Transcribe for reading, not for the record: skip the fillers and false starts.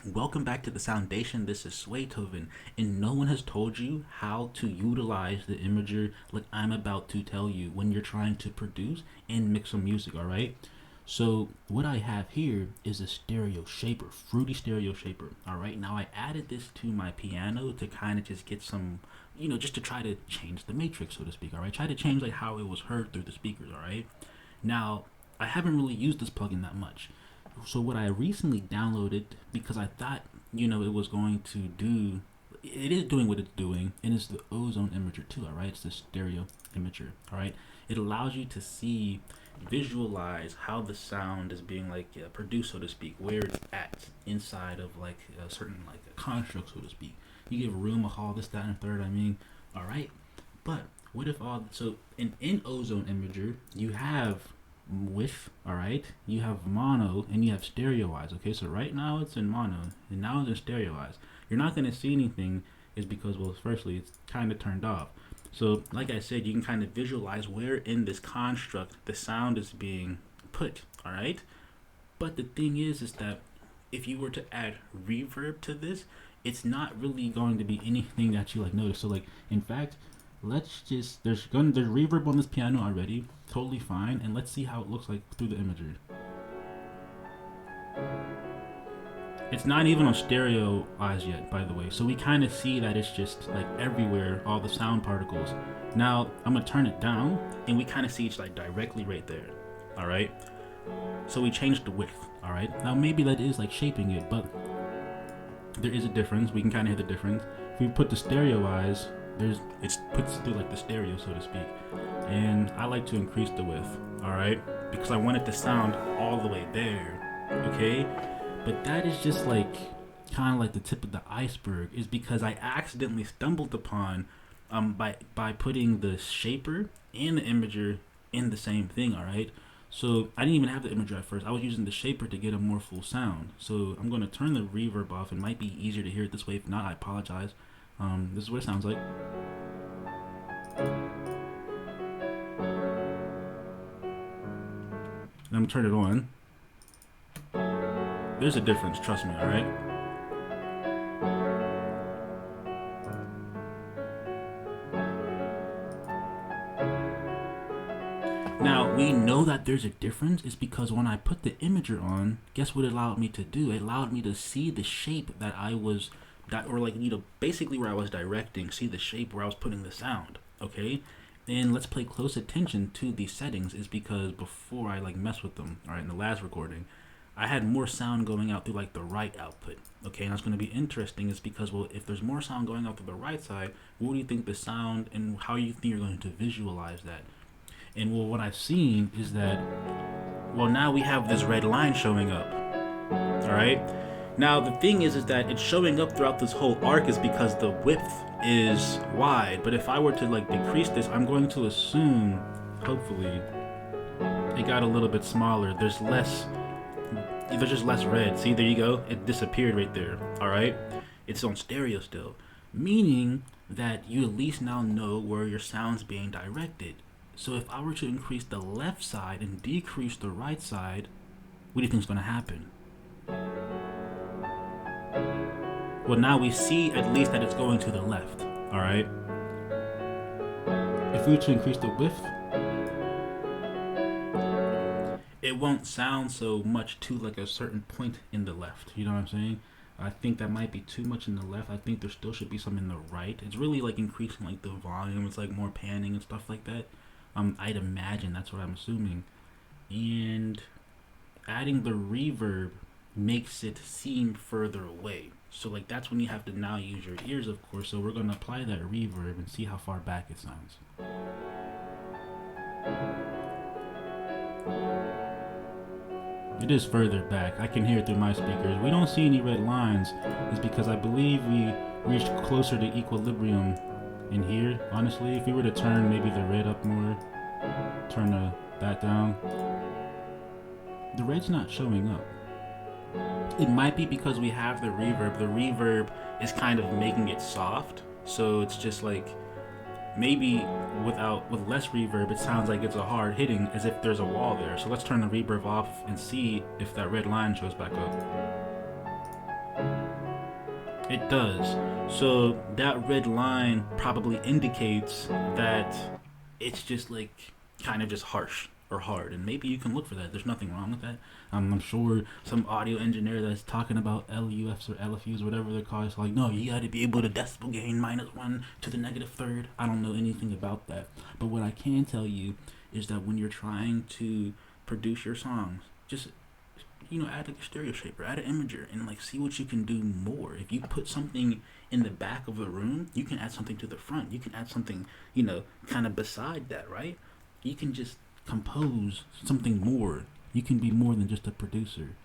Welcome back to the Soundation. This is Swaythoven, and no one has told you how to utilize the imager like I'm about to tell you when you're trying to produce and mix some music, alright? So, what I have here is a stereo shaper, fruity stereo shaper, alright? Now, I added this to my piano to kind of just get some, just to try to change the matrix, so to speak, alright? Try to change like how it was heard through the speakers, alright? Now, I haven't really used this plugin that much. So what I recently downloaded because I thought it was going to do. It is doing what it's doing, and it's the Ozone Imager too. All right, it's the stereo imager. All right, it allows you to see, visualize how the sound is being like produced, so to speak, where it's at inside of like a certain like a construct, so to speak. You give room, a hall, this, that, and a third. I mean, all right, but what if all so in Ozone Imager you have with, all right, you have mono and you have stereoize. Okay, so right now it's in mono and now it's in stereoize. You're not going to see anything is because, well, firstly it's kind of turned off. So like I said, you can kind of visualize where in this construct the sound is being put. All right, but the thing is that if you were to add reverb to this, it's not really going to be anything that you like notice. So like, in fact, let's just there's reverb on this piano already, totally fine, and let's see how it looks like through the imagery. It's not even on stereo eyes yet, by the way, so we kind of see that it's just like everywhere, all the sound particles. Now I'm gonna turn it down and we kind of see it's like directly right there. All right, so we changed the width. All right, now maybe that is like shaping it, but there is a difference. We can kind of hear the difference. If we put the stereo eyes, it puts through like the stereo, so to speak, and I like to increase the width. All right, because I want it to sound all the way there. Okay, but that is just like kind of like the tip of the iceberg. Is because I accidentally stumbled upon by putting the shaper and the imager in the same thing. All right, so I didn't even have the imager at first. I was using the shaper to get a more full sound. So I'm going to turn the reverb off. It might be easier to hear it this way. If not, I apologize. This is what it sounds like. And I'm gonna turn it on. There's a difference, trust me, alright? Now, we know that there's a difference is because when I put the imager on, guess what it allowed me to do? It allowed me to see the shape that I was, or like, basically where I was directing, see the shape where I was putting the sound, okay? And let's pay close attention to these settings is because before I like mess with them, all right, in the last recording, I had more sound going out through like the right output. Okay, and that's going to be interesting is because, well, if there's more sound going out through the right side, what do you think the sound and how you think you're going to visualize that? And well, what I've seen is that, well, now we have this red line showing up. All right. Now the thing is that it's showing up throughout this whole arc is because the width is wide. But if I were to like decrease this, I'm going to assume, hopefully, it got a little bit smaller. There's just less red. See, there you go. It disappeared right there. All right. It's on stereo still, meaning that you at least now know where your sound's being directed. So if I were to increase the left side and decrease the right side, what do you think is going to happen? Well, now we see at least that it's going to the left. All right. If we were to increase the width, it won't sound so much to like a certain point in the left. You know what I'm saying? I think that might be too much in the left. I think there still should be some in the right. It's really like increasing like the volume. It's like more panning and stuff like that. I'd imagine that's what I'm assuming. And adding the reverb makes it seem further away. So like that's when you have to now use your ears, of course. So we're gonna apply that reverb and see how far back it sounds. It is further back. I can hear it through my speakers. We don't see any red lines. It's because I believe we reached closer to equilibrium in here. Honestly, if we were to turn maybe the red up more, turn that down, the red's not showing up. It might be because we have the reverb. The reverb is kind of making it soft. So it's just like maybe with less reverb, it sounds like it's a hard hitting as if there's a wall there. So let's turn the reverb off and see if that red line shows back up. It does. So that red line probably indicates that it's just like kind of just harsh or hard, and maybe you can look for that. There's nothing wrong with that. I'm sure some audio engineer that's talking about LUFs or LFUs or whatever they're called is like, no, you got to be able to decibel gain -1 to the -3rd. I don't know anything about that, but what I can tell you is that when you're trying to produce your songs, just add like a stereo shaper, add an imager, and like see what you can do more. If you put something in the back of a room, you can add something to the front. You can add something, kind of beside that, right? You can just compose something more. You can be more than just a producer.